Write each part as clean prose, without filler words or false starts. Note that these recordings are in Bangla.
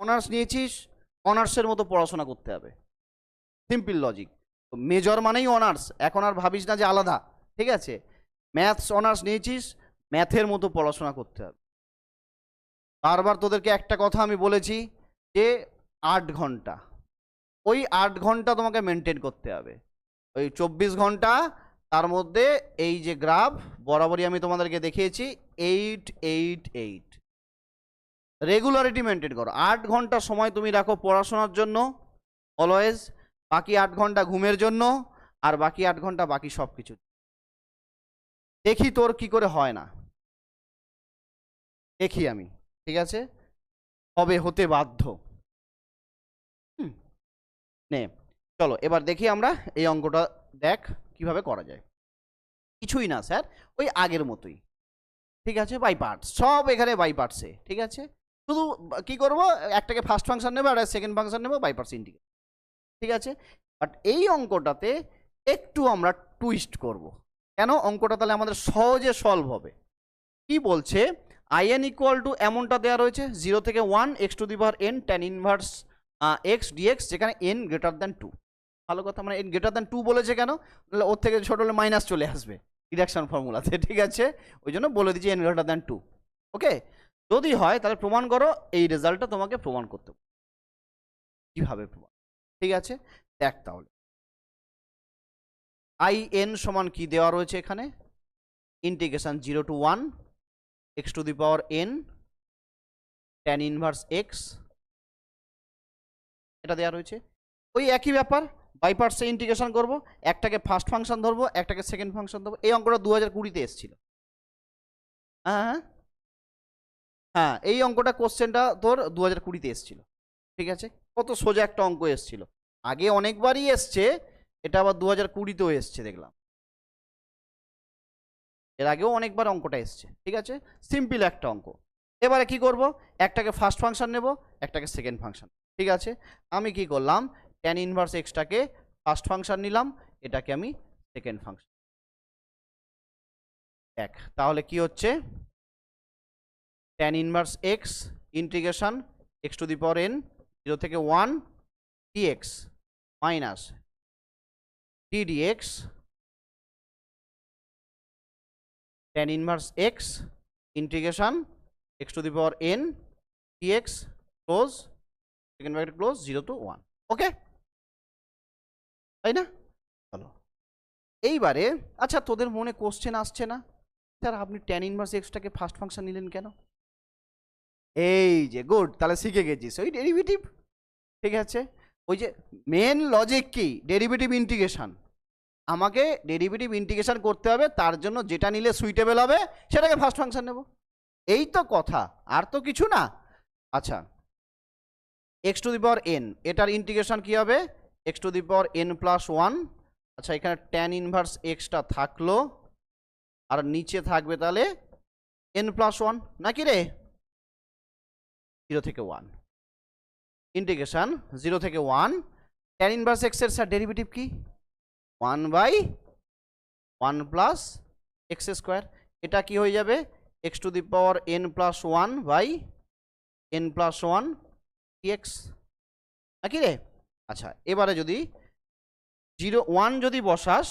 অনার্স নিয়েছিস, অনার্সের মতো পড়াশোনা করতে হবে, সিম্পল লজিক। মেজর মানেই অনার্স, এখন আর ভাবিস না যে আলাদা, ঠিক আছে? ম্যাথস অনার্স নিয়েছিস, ম্যাথের মতো পড়াশোনা করতে হবে। বারবার তোদেরকে একটা কথা আমি বলেছি যে 8 ঘন্টা, ওই 8 ঘন্টা তোমাকে মেনটেন করতে হবে। ওই 24 ঘন্টা তার মধ্যে এই যে গ্রাফ বরাবরই আমি তোমাদেরকে দেখিয়েছি 8 8 8, রেগুলারিটি মেনটেন করো। 8 ঘন্টা সময় তুমি রাখো পড়াশোনার জন্য অলওয়েজ, বাকি 8 ঘন্টা ঘুমের জন্য, আর বাকি 8 ঘন্টা বাকি সব কিছু। দেখি তোর কি করে হয় না, দেখি আমি, ঠিক আছে? হবে, হতে বাধ্য। নে চলো এবার দেখি আমরা এই অঙ্কটা, দেখ কিভাবে করা যায়। কিছুই না স্যার, ওই আগের মতোই, ঠিক আছে? বাই পার্টস, সব এখানে বাই পার্টসে, ঠিক আছে? শুধু কি করব, একটাকে ফার্স্ট ফাংশন নেবো আর সেকেন্ড ফাংশন নেবো, বাই পার্টস ইন্টিগ্রেট, ঠিক আছে? বাট এই অঙ্কটাতে একটু আমরা টুইস্ট করব। কেন? অঙ্কটা তাহলে আমাদের সহজে সলভ হবে। কি বলছে, আইএন ইকুয়াল টু এমনটা দেওয়া রয়েছে 0 থেকে 1 x to the power n tan inverse x dx, যেখানে এন গ্রেটার দ্যান 2। ভালো কথা, মানে এন গ্রেটার দ্যান 2 বলেছে কেন? ওর থেকে ছোট হলে মাইনাস চলে আসবে ডিডাকশন ফর্মুলাতে, ঠিক আছে? ওই জন্য বলে দিচ্ছি এন গ্রেটার দ্যান 2। ওকে, যদি হয় তাহলে প্রমাণ করো, এই রেজাল্টটা তোমাকে প্রমাণ করতে হবে। কিভাবে প্রমাণ, ঠিক আছে? দেখ তাহলে আই এন সমান কি দেওয়া রয়েছে এখানে, integration 0 to 1 x to the power n tan inverse x, এটা দেওয়া রয়েছে। ওই একই ব্যাপার, বাই পার্টসে ইন্টিগ্রেশন করব, একটাকে ফার্স্ট ফাংশন ধরবো, একটাকে সেকেন্ড ফাংশন ধরবো। এই অঙ্কটা 2020-তে এসেছিল। হ্যাঁ হ্যাঁ, এই অঙ্কটা কোশ্চেনটা তোর 2020-তে এসেছিল, ঠিক আছে? কত সোজা একটা অঙ্ক এসেছিল, আগে অনেকবারই এসছে, এটা আবার 2020-তেও এসছে দেখলাম, এর আগেও অনেকবার অঙ্কটা এসছে, ঠিক আছে? সিম্পল একটা অঙ্ক। এবারে কি করব, একটাকে ফার্স্ট ফাংশন নেব, একটাকে সেকেন্ড ফাংশন, ঠিক আছে? আমি কি করলাম, ট্যান ইনভার্স এক্সটাকে ফার্স্ট ফাংশন নিলাম, এটাকে আমি সেকেন্ড ফাংশন। দেখ তাহলে কি হচ্ছে, tan inverse x integration x to the power n 0 থেকে 1 dx minus d dx tan inverse x integration x to the power n dx close second bracket close 0 to 1, ওকে? তাই না? চলো এইবারে, আচ্ছা তোদের মনে কোশ্চেন আসছে না, স্যার আপনি tan inverse x টাকে ফার্স্ট ফাংশন নিলেন কেন? এই যে গুড, তাহলে শিখে গেছিস ওই ডেরিভেটিভ, ঠিক আছে? ওই যে মেন লজিক কি, ডেরিভেটিভ ইন্টিগ্রেশন। আমাকে ডেরিভেটিভ ইন্টিগ্রেশন করতে হবে, তার জন্য যেটা নিলে সুইটেবল হবে সেটাকে ফার্স্ট ফাংশন নেব, এই তো কথা, আর তো কিছু না। আচ্ছা, x to the power N, এটার ইন্টিগ্রেশন কি হবে, x to the power n plus 1। আচ্ছা, এখানে ট্যান ইনভার্স এক্সটা থাকলো, আর নিচে থাকবে তাহলে এন প্লাস 1, নাকি রে? 0 থেকে 1 ইন্টিগ্রেশন 0 থেকে 1 ট্যান ইনভার্স এক্সের স্যার ডেরিভেটিভ কি, 1/1 প্লাস এক্স স্কোয়ার। এটা কি হয়ে যাবে, x to the power n plus 1 by n plus 1 dx, নাকি রে? আচ্ছা, এবারে যদি 1 যদি বসাস,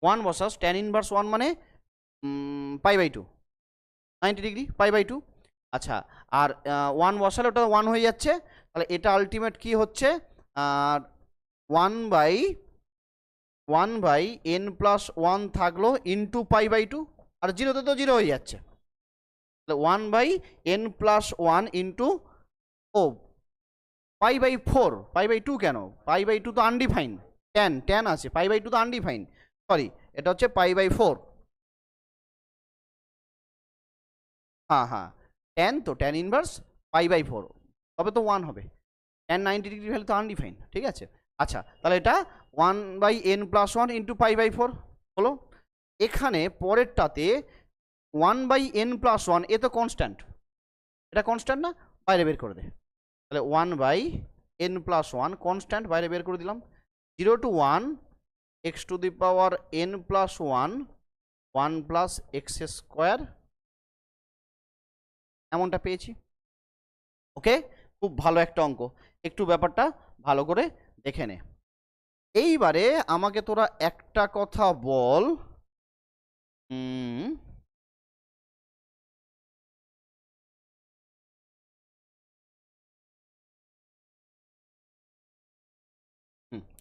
1 বসাস, ট্যান ইনভার্স 1 মানে π/2, 90 ডিগ্রি, π/2। আচ্ছা, আর 1 বসালে ওটা 1 হয়ে যাচ্ছে, তাহলে এটা আলটিমেট কি হচ্ছে, আর 1/n প্লাস 1 থাকলো ইন্টু π/2, আর 0তে তো 0 হয়ে যাচ্ছে, তাহলে 1/n প্লাস 1 ইন্টু, ও π/4, π/2 কেন, π/2 তো আনডিফাইন, ট্যান আছে, π/2 তো আনডিফাইন, সরি এটা হচ্ছে π/4। হ্যাঁ ট্যান, তো ট্যান ইনভার্স π/4, তবে তো 1 হবে, ট্যান 90 ডিগ্রি ভ্যালু তো আনডিফাইন, ঠিক আছে? আচ্ছা, তাহলে এটা 1/n প্লাস 1 ইন্টু π/4 হলো। এখানে পরেরটাতে 1/n প্লাস 1, এ তো কনস্ট্যান্ট, এটা কনস্ট্যান্ট না, বাইরে বের করে দে, তাহলে 1/n প্লাস 1 কনস্ট্যান্ট, বাইরে বের করে দিলাম। 0 to 1 x to the power n plus 1 1 plus x square, এমনটা পেয়েছি, ওকে? খুব ভালো একটা অঙ্ক, একটু ব্যাপারটা ভালো করে দেখে নে। এইবারে আমাকে তোরা একটা কথা বল,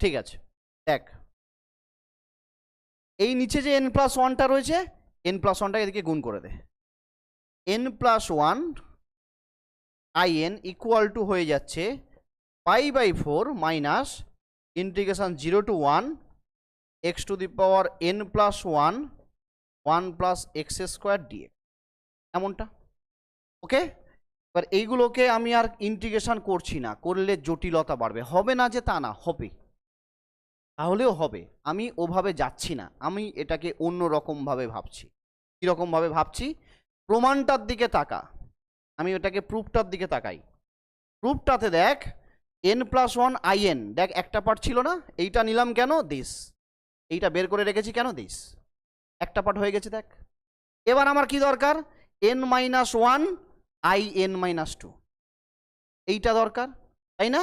ঠিক আছে, দেখ এই নিচে যে n+1টা রয়েছে, n+1টা এদিকে গুণ করে দে। n+1 in ইকুয়াল টু হয়ে যাচ্ছে π/4 minus integration 0 to 1 x to the power n+1 1 plus x square dx, এমনটা। ওকে, এবার এইগুলোকে আমি আর ইন্টিগ্রেশন করছি না, করলে জটিলতা বাড়বে। হবে না যে তা না, হবে, তাহলেও হবে। আমি ওভাবে যাচ্ছি না, আমি এটাকে অন্য রকমভাবে ভাবছি। কীরকমভাবে ভাবছি? প্রমাণটার দিকে তাকা, আমি ওটাকে প্রুফটার দিকে তাকাই। প্রুফটাতে দেখ n+1 in, দেখ একটা পার্ট ছিল না, এইটা নিলাম কেন? দিস, এইটা বের করে রেখেছি কেন? দিস, একটা পার্ট হয়ে গেছে। দেখ এবার আমার কি দরকার? n-1 in-2, এইটা দরকার, তাই না?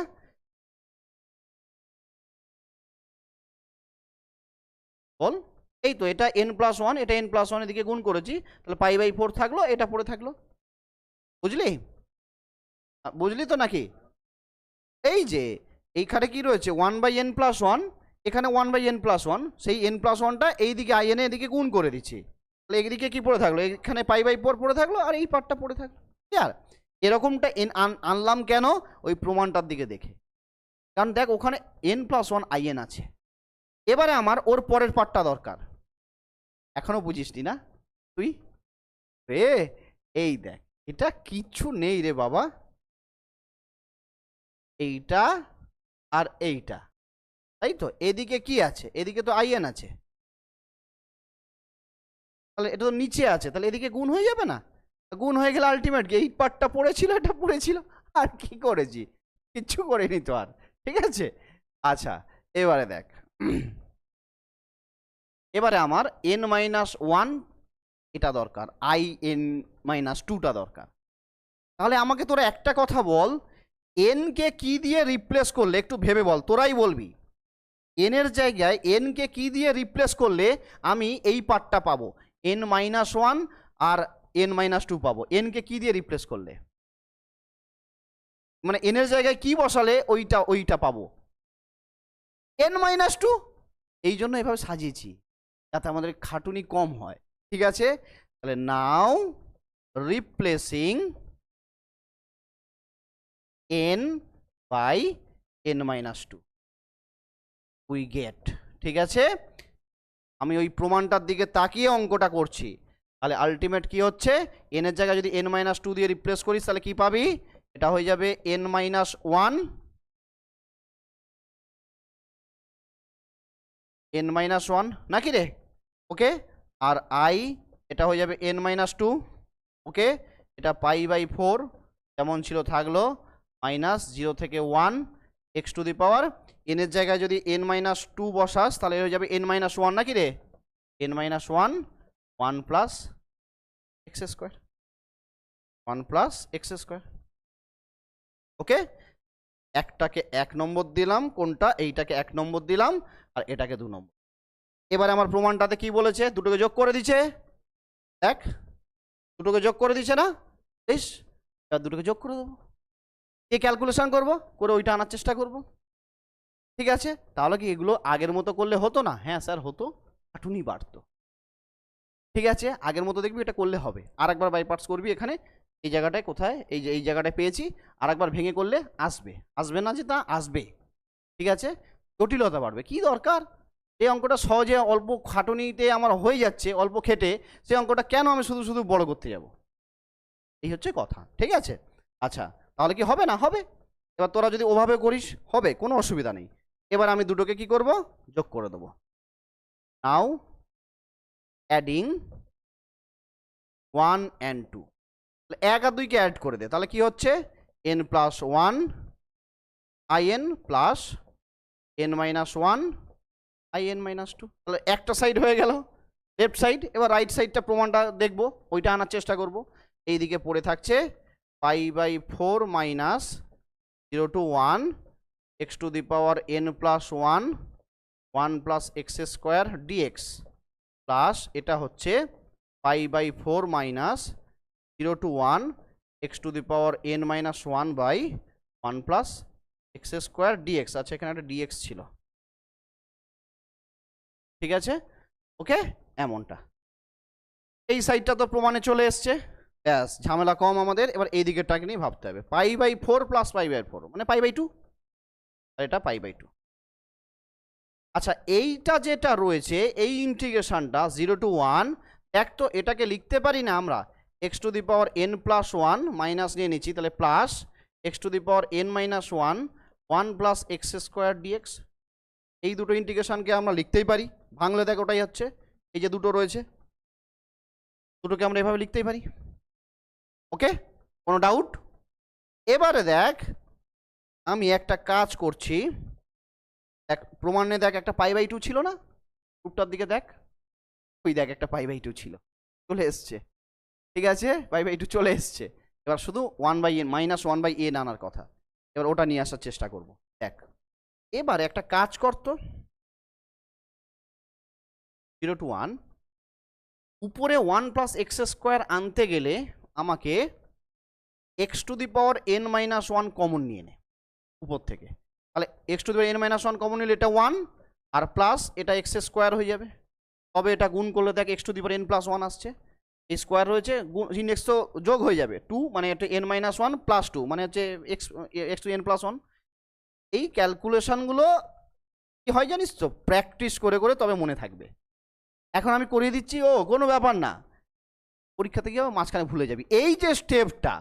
বল, এই তো এটা n+1, এটা n+1 এদিকে গুণ করেছি, তাহলে π/4 থাকলো, এটা পড়ে থাকলো। বুঝলি? বুঝলি তো নাকি? এই যে এইখানে কি রয়েছে 1/n+1, এখানে 1/n+1, সেই n+1টা এইদিকে in এদিকে গুণ করে দিচ্ছি, তাহলে এইদিকে কি পড়ে থাকলো? এখানে π/4 পড়ে থাকলো, আর এই পার্টটা পড়ে থাকলো। ক্লিয়ার? এরকমটা আনলাম কেন? ওই প্রমাণটার দিকে দেখে, কারণ দেখ ওখানে n+1 in আছে। এবারে আমার ওর পরের পার্টটা দরকার। এখনো বুঝিসনি না তুই? রে এই দেখ, এটা কিচ্ছু নেই রে বাবা, এইটা আর এইটা, তাই তো? এদিকে কি আছে? এদিকে তো in আছে, তাহলে এটা তো নিচে আছে, তাহলে এদিকে গুণ হয়ে যাবে না? গুণ হয়ে গেলে আলটিমেট এই পার্টটা পড়েছিল, এটা পড়েছিল, আর কি করেছি? কিচ্ছু করিনি তো আর। ঠিক আছে, আচ্ছা এবারে দেখ, এবারে আমার n-1 এটা দরকার, in-2টা দরকার। তাহলে আমাকে তোরা একটা কথা বল, n কে কি দিয়ে রিপ্লেস করলে, একটু ভেবে বল, তোরাই বলবি, n এর জায়গায় n কে কি দিয়ে রিপ্লেস করলে আমি এই পার্টটা পাবো, n-1 আর n-2 পাবো। n কে কি দিয়ে রিপ্লেস করলে, মানে n এর জায়গায় কি বসালে ওইটা পাবো? n-2। এই জন্য এভাবে সাজিয়েছি যাতে আমাদের খাটুনি কম হয়। ঠিক আছে, তাহলে now replacing n by n-2 we get. ঠিক আছে, আমি ওই প্রমাণটার দিকে তাকিয়ে অঙ্কটা করছি। তাহলে আলটিমেট কি হচ্ছে? n এর জায়গায় যদি n-2 দিয়ে রিপ্লেস করিস তাহলে কি পাবি? এটা হয়ে যাবে n-1 নাকি রে? ওকে, আর i এটা হয়ে যাবে n-2। ওকে, এটা π/4 যেমন ছিল থাকলো, -0 থেকে 1 x to the power, n এর জায়গায় যদি n-2 বসাস তাহলে হয়ে যাবে n-1 নাকি রে? n-1 1 plus x square, 1 plus x square. Okay, একটাকে 1 নম্বর দিলাম, কোনটা? এইটাকে 1 নম্বর দিলাম, আর এটাকে 2 নম্বর। এবারে আমার প্রমাণটাতে কি বলেছে? দুটোকে যোগ করে দিচ্ছে, দেখ দুটোকে যোগ করে দিচ্ছে না? বেশ, এবার দুটোকে যোগ করে দেবো, কে ক্যালকুলেশন করবো, করে ওইটা আনার চেষ্টা করব। ঠিক আছে, তাহলে কি এগুলো আগের মতো করলে হতো না? হ্যাঁ স্যার হতো, খাটুনি বাড়তো। ঠিক আছে, আগের মতো দেখবি এটা করলে হবে। আর একবার বাই পার্টস করবি, এখানে এই জায়গাটায় কোথায়, এই যে এই জায়গাটায় পেয়েছি, আর একবার ভেঙে করলে আসবে, আসবে না যে তা আসবে। ঠিক আছে, জটিলতা বাড়বে, কি দরকার? এই অঙ্কটা সহজে অল্প খাটুনিতে আমার হয়ে যাচ্ছে, অল্প খেটে, সেই অঙ্কটা কেন আমি শুধু শুধু বড় করতে যাব? এই হচ্ছে কথা। ঠিক আছে, আচ্ছা তাহলে কি হবে না? হবে। এবার তোরা যদি ওভাবে করিস হবে, কোনো অসুবিধা নেই। এবার আমি দুটোকে কি করব? যোগ করে দেবো। নাও অ্যাডিং 1 and 2, 1 আর 2 কে অ্যাড করে দে, তাহলে কি হচ্ছে? n+1 in plus n-1 in-2, তাহলে একটা সাইড হয়ে গেল, লেফট সাইড। এবার রাইট সাইডটা প্রমাণটা দেখবো, ওইটা আনার চেষ্টা করব। এইদিকে পড়ে থাকছে π/4 minus 0 to 1 x to the power n plus 1 1 plus x square dx plus এটা হচ্ছে pi by 4 minus 0 to 1 x to the power n minus 1 by 1 plus x square dx। আচ্ছা এখানে একটা dx ছিল, ঠিক আছে, ওকে, এমনটা। এই সাইডটা তো প্রমাণে চলে এসছে, ব্যাস ঝামেলা কম আমাদের। এবার এই দিকেরটাকে নিয়ে ভাবতে হবে, pi by 4 plus pi by 4 মানে পাই বাই 2, আর এটা পাই বাই 2। আচ্ছা এইটা যেটা রয়েছে এই ইন্টিগ্রেশনটা 0 to 1, দেখ তো এটাকে লিখতে পারি না আমরা x to the power n plus 1 minus নিয়ে নিচ্ছি, তাহলে plus x to the power n minus 1 1 plus x square dx. এই দুটো ইন্টিগ্রেশনকে আমরা লিখতেই পারি, ভাঙলে দেখ ওটাই হচ্ছে, এই যে দুটো রয়েছে দুটোকে আমরা এভাবে লিখতেই পারি, ওকে, কোনো ডাউট? এবারে দেখ আমি একটা কাজ করছি, দেখ প্রমাণে দেখ একটা পাই বাই 2 ছিল না, রূপটার দিকে দেখ, ওই দেখ একটা পাই বাই 2 ছিল, চলে এসছে, ঠিক আছে, পাই বাই 2 চলে এসছে। এবার শুধু 1 by n minus 1 by n আনার কথা, এবার ওটা নিয়ে আসার চেষ্টা করব। দেখ এবার একটা কাজ করতো, 0 to 1 উপরে 1 প্লাস এক্স স্কোয়ার আনতে গেলে আমাকে x to the power n minus 1 common নিয়ে নে উপর থেকে, তাহলে x to the power n minus 1 common নিলে এটা 1 আর প্লাস এটা এক্স স্কোয়ার হয়ে যাবে, তবে এটা গুণ করলে দেখ x to the power n plus 1 আসছে, এই স্কোয়ার রয়েছে ইন্ডেক্স তো যোগ হয়ে যাবে 2 মানে এটা এন মাইনাস 1 প্লাস 2 মানে হচ্ছে এক্স টু এন প্লাস 1। এই ক্যালকুলেশনগুলো কি হয় জানিস তো, প্র্যাকটিস করে করে তবে মনে থাকবে। এখন আমি করিয়ে দিচ্ছি, ও কোনো ব্যাপার না, পরীক্ষাতে গিয়ে মাঝখানে ভুলে যাবি। এই যে স্টেপটা,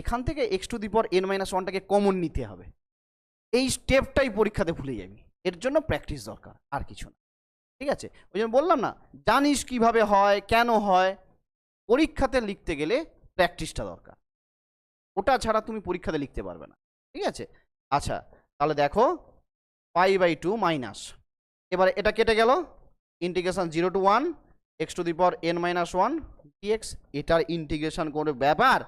এখান থেকে x to the power n minus 1টাকে কমন নিতে হবে, এই স্টেপটাই পরীক্ষাতে ভুলে যাবি, এর জন্য প্র্যাকটিস দরকার, আর কিছু না, ঠিক আছে? ওই জন্য বললাম না, জানিস কিভাবে হয় কেন হয়, পরীক্ষাতে লিখতে গেলে প্র্যাকটিসটা দরকার, ওটা ছাড়া তুমি পরীক্ষাতে লিখতে পারবে না, ঠিক আছে? আচ্ছা তাহলে দেখো পাই বাই 2 মাইনাস, এবার এটা কেটে গেল, integration 0 to 1 x to the power n minus 1 dx, এটার ইন্টিগ্রেশন করে ব্যাপার,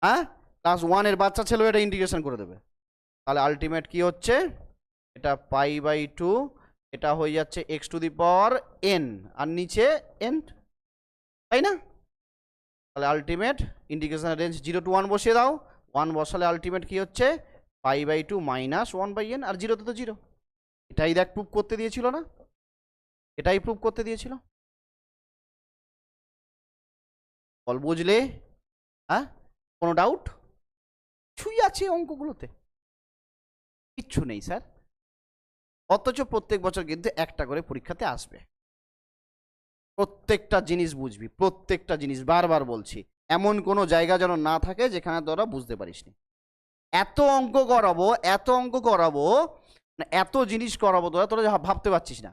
হ্যাঁ, ক্লাস 1 এর বাচ্চা ছেলে এটা ইন্টিগ্রেশন করে দেবে, তাহলে আলটিমেট কি হচ্ছে, এটা পাই বাই 2, এটা হয়ে যাচ্ছে x to the power n আর নিচে n, তাই না? তাহলে আলটিমেট ইন্টিগ্রেশন রেঞ্জ 0 to 1 বসিয়ে দাও, 1 বসালে আলটিমেট কি হচ্ছে pi by 2 minus 1 by n, আর 0 তে তো 0, এটাই দেখ প্রুফ করতে দিয়েছিল না, এটাই প্রুফ করতে দিয়েছিল, বল বুঝলে? হ্যাঁ, কোনো ডাউট? কিছুই আছে অঙ্কগুলোতে? কিচ্ছু নেই স্যার, অথচ প্রত্যেক বছর কিন্তু একটা করে পরীক্ষাতে আসবে, প্রত্যেকটা জিনিস বুঝবি, প্রত্যেকটা জিনিস বারবার বলছি, এমন কোনো জায়গা যেন না থাকে যেখানে তোরা বুঝতে পারিসনি। এত অঙ্ক করাবো, এত অঙ্ক করাবো, এত জিনিস করাবো, তোরা ভাবতে পারছিস না,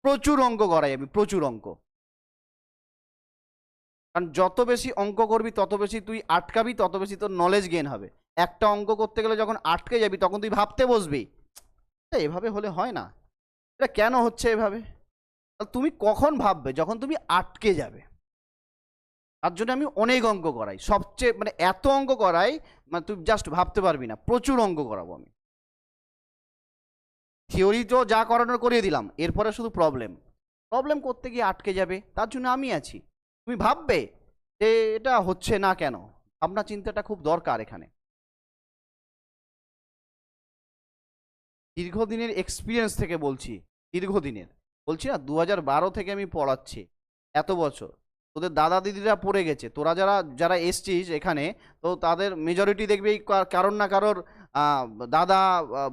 প্রচুর অঙ্ক করাই আমি, প্রচুর অঙ্ক, কারণ যত বেশি অঙ্ক করবি তত বেশি তুই আটকাবি, তত বেশি তোর নলেজ গেইন হবে। একটা অঙ্ক করতে গেলে যখন আটকে যাবি তখন তুই ভাবতে বসবি, এভাবে হলে হয় না, এটা কেন হচ্ছে এভাবে, তুমি কখন ভাববে, যখন তুমি আটকে যাবে। তার জন্য আমি অনেক অঙ্ক করাই, সবচেয়ে মানে এত অঙ্ক করাই মানে তুই জাস্ট ভাবতে পারবি না, প্রচুর অঙ্ক করাবো আমি। থিওরি তো যা করানোর করিয়ে দিলাম, এরপরে শুধু প্রবলেম, প্রবলেম করতে গিয়ে আটকে যাবে, তার জন্য আমি আছি। তুমি ভাববে যে এটা হচ্ছে না কেন, ভাবনা চিন্তাটা খুব দরকার এখানে। দীর্ঘদিনের এক্সপিরিয়েন্স থেকে বলছি, দীর্ঘদিনের বলছি না, 2012 থেকে আমি পড়াচ্ছি, এত বছর তোদের দাদা দিদিরা পড়ে গেছে, তোরা যারা যারা এসছিস এখানে, তো তাদের মেজরিটি দেখবি কারোর না কারোর দাদা,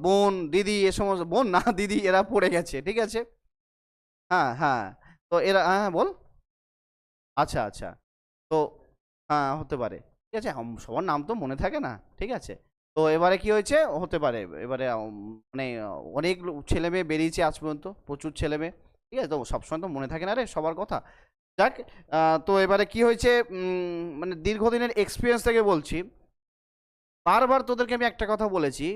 বোন, দিদি, এ সমস্ত, বোন না দিদি, এরা পড়ে গেছে, ঠিক আছে? হ্যাঁ হ্যাঁ, তো এরা, হ্যাঁ বল, আচ্ছা আচ্ছা, তো হ্যাঁ হতে পারে, ঠিক আছে, সবার নাম তো মনে থাকে না, ঠিক আছে? তো এবারে কি হয়েছে, হতে পারে এবারে মানে অনেক ছেলে মেয়ে বেরিয়েছে আজ পর্যন্ত, প্রচুর ছেলে মেয়ে, ঠিক আছে, তো সবসময় তো মনে থাকে না রে সবার কথা, যাক। তো এবারে কি হয়েছে, মানে দীর্ঘদিনের এক্সপিরিয়েন্স থেকে বলছি, বারবার তোদেরকে আমি একটা কথা বলেছি,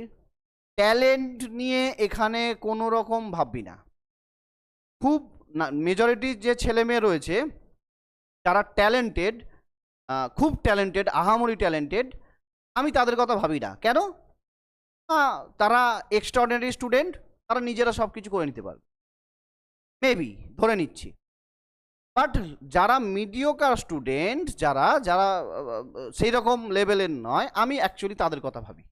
ট্যালেন্ট নিয়ে এখানে কোনো রকম ভাববি না, খুব মেজরিটি যে ছেলে মেয়ে রয়েছে তারা ট্যালেন্টেড, খুব ট্যালেন্টেড, আহামরি ট্যালেন্টেড, আমি তাদের কথা ভাবি না। কেন? তারা এক্সট্রাঅর্ডিনারি স্টুডেন্ট, তারা নিজেরা সব কিছু করে নিতে পারবে, মেবি ধরে নিচ্ছি। বাট যারা মিডিওকার স্টুডেন্ট, যারা যারা সেই রকম লেভেলের নয়, আমি অ্যাকচুয়ালি তাদের কথা ভাবি।